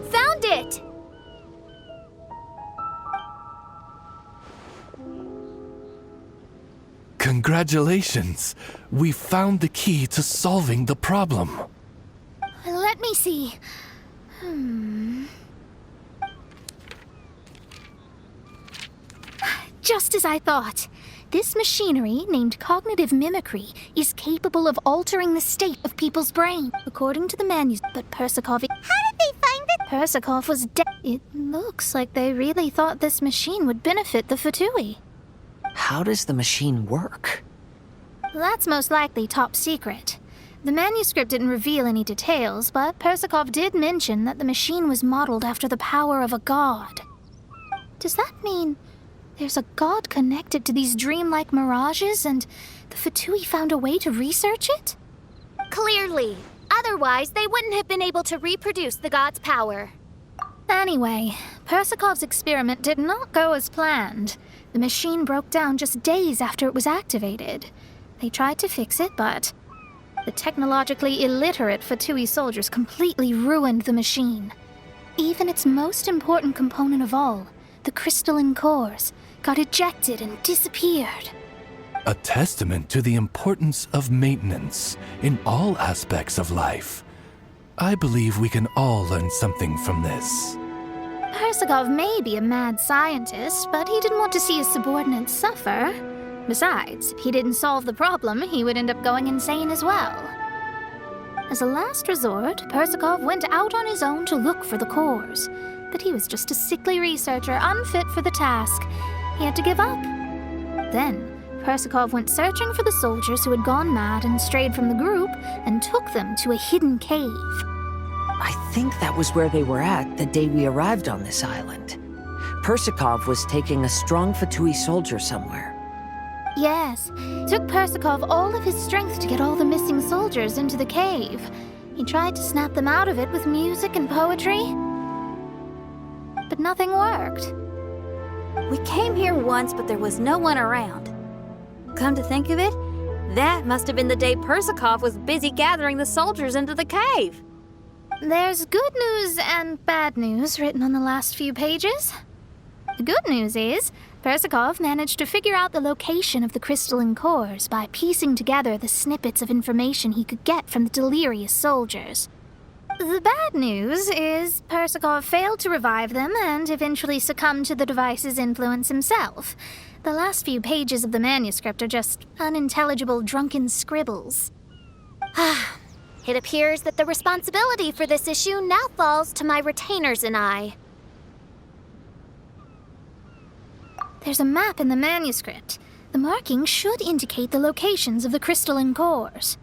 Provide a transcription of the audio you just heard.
Found it! Congratulations! We found the key to solving the problem. Let me see. Just as I thought. This machinery, named cognitive mimicry, is capable of altering the state of people's brain, according to the manuscript. But Persakov... How did they find it? Persakov was dead. It looks like they really thought this machine would benefit the Fatui. How does the machine work? That's most likely top secret. The manuscript didn't reveal any details, but Persakov did mention that the machine was modeled after the power of a god. Does that mean there's a god connected to these dreamlike mirages, and the Fatui found a way to research it? Clearly. Otherwise, they wouldn't have been able to reproduce the god's power. Anyway, Persakov's experiment did not go as planned. The machine broke down just days after it was activated. They tried to fix it, but the technologically illiterate Fatui soldiers completely ruined the machine. Even its most important component of all, the crystalline cores, got ejected and disappeared. A testament to the importance of maintenance in all aspects of life. I believe we can all learn something from this. Persakov may be a mad scientist, but he didn't want to see his subordinates suffer. Besides, if he didn't solve the problem, he would end up going insane as well. As a last resort, Persakov went out on his own to look for the cores. But he was just a sickly researcher, unfit for the task. He had to give up. Then, Persakov went searching for the soldiers who had gone mad and strayed from the group, and took them to a hidden cave. I think that was where they were at the day we arrived on this island. Persakov was taking a strong Fatui soldier somewhere. Yes, it took Persakov all of his strength to get all the missing soldiers into the cave. He tried to snap them out of it with music and poetry, but nothing worked. We came here once, but there was no one around. Come to think of it, that must have been the day Persakov was busy gathering the soldiers into the cave. There's good news and bad news written on the last few pages. The good news is, Persakov managed to figure out the location of the crystalline cores by piecing together the snippets of information he could get from the delirious soldiers. The bad news is Persakov failed to revive them and eventually succumbed to the device's influence himself. The last few pages of the manuscript are just unintelligible drunken scribbles. It appears that the responsibility for this issue now falls to my retainers and I. There's a map in the manuscript. The markings should indicate the locations of the crystalline cores.